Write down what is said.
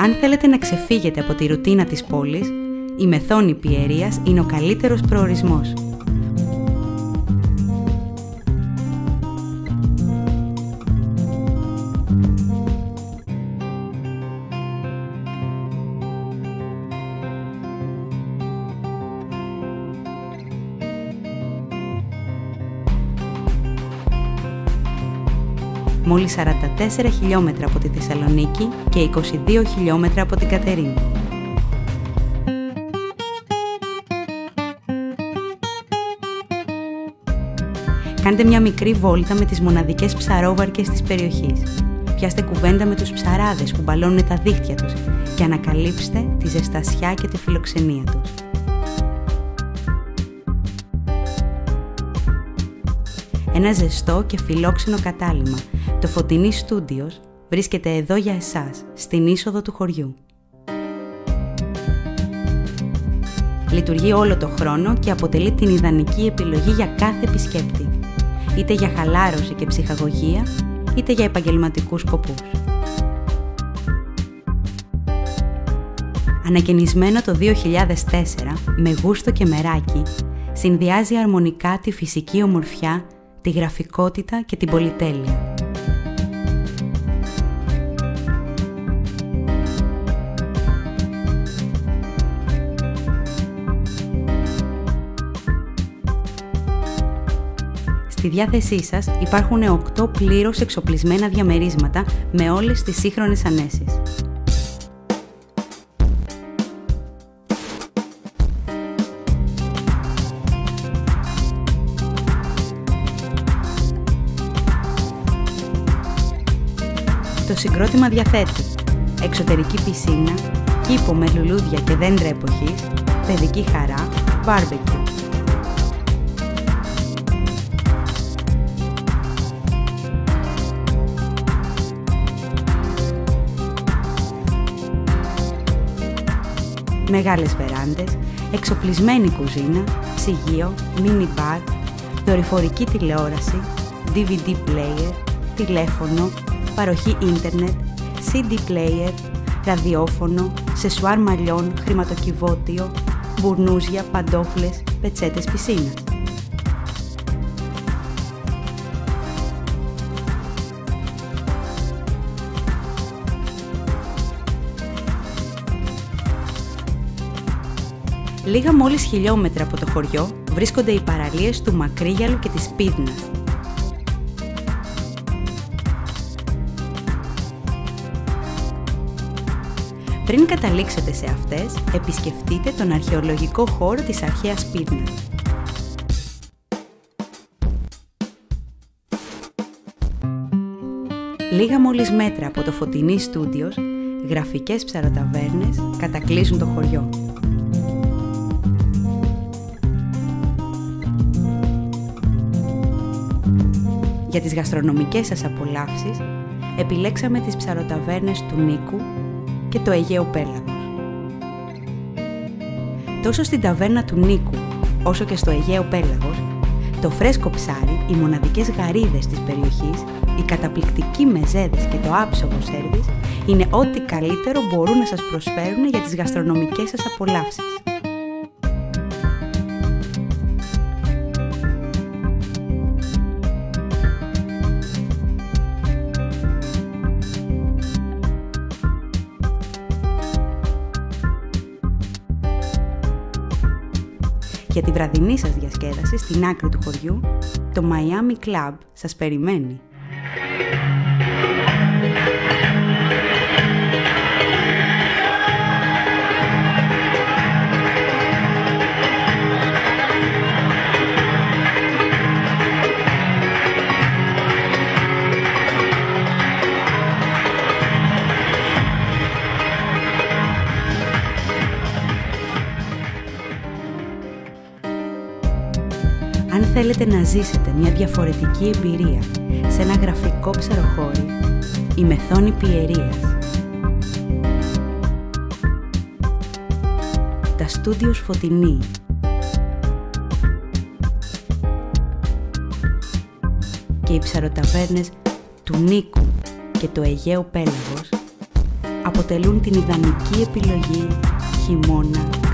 Αν θέλετε να ξεφύγετε από τη ρουτίνα της πόλης, η Μεθόνη Πιερίας είναι ο καλύτερος προορισμός. Μόλις 44 χιλιόμετρα από τη Θεσσαλονίκη και 22 χιλιόμετρα από την Κατερίνη. Κάντε μια μικρή βόλτα με τις μοναδικές ψαρόβαρκες της περιοχής. Πιάστε κουβέντα με τους ψαράδες που μπαλώνουν τα δίχτυα τους και ανακαλύψτε τη ζεστασιά και τη φιλοξενία τους. Ένα ζεστό και φιλόξενο κατάλημα, το Φωτεινή Στούντιος, βρίσκεται εδώ για εσάς, στην είσοδο του χωριού. Λειτουργεί όλο το χρόνο και αποτελεί την ιδανική επιλογή για κάθε επισκέπτη, είτε για χαλάρωση και ψυχαγωγία, είτε για επαγγελματικούς σκοπούς. Ανακαινισμένο το 2004, με γούστο και μεράκι, συνδυάζει αρμονικά τη φυσική ομορφιά, τη γραφικότητα και την πολυτέλεια. Στη διάθεσή σας υπάρχουν 8 πλήρως εξοπλισμένα διαμερίσματα με όλες τις σύγχρονες ανέσεις. Το συγκρότημα διαθέτει εξωτερική πισίνα, κήπο με λουλούδια και δέντρα εποχής, παιδική χαρά, μπάρμπεκιου. Μεγάλες βεράντες, εξοπλισμένη κουζίνα, ψυγείο, μίνι μπαρ, δορυφορική τηλεόραση, DVD player, τηλέφωνο, παροχή ίντερνετ, CD player, ραδιόφωνο, σεσουάρ μαλλιών, χρηματοκιβώτιο, μπουρνούζια, παντόφλες, πετσέτες πισίνας. Λίγα μόλις χιλιόμετρα από το χωριό βρίσκονται οι παραλίες του Μακρύγιαλου και της Πίδνας. Πριν καταλήξετε σε αυτές, επισκεφτείτε τον αρχαιολογικό χώρο της αρχαίας Πίδνας. Λίγα μόλις μέτρα από το Φωτεινή Στούντιος, γραφικές ψαροταβέρνες κατακλείζουν το χωριό. Για τις γαστρονομικές σας απολαύσεις, επιλέξαμε τις ψαροταβέρνες του Νίκου και το Αιγαίο Πέλαγος. Τόσο στην ταβέρνα του Νίκου, όσο και στο Αιγαίο Πέλαγος, το φρέσκο ψάρι, οι μοναδικές γαρίδες της περιοχής, οι καταπληκτικοί μεζέδες και το άψογο σέρβις είναι ό,τι καλύτερο μπορούν να σας προσφέρουν για τις γαστρονομικές σας απολαύσεις. Για τη βραδινή σας διασκέδαση στην άκρη του χωριού, το Miami Club σας περιμένει. Αν θέλετε να ζήσετε μια διαφορετική εμπειρία σε ένα γραφικό ψαροχώρι, η Μεθόνη Πιερίας. Τα Στούντιος Φωτεινή. Και οι ψαροταβέρνες του Νίκου και το Αιγαίο Πέλαγος αποτελούν την ιδανική επιλογή χειμώνα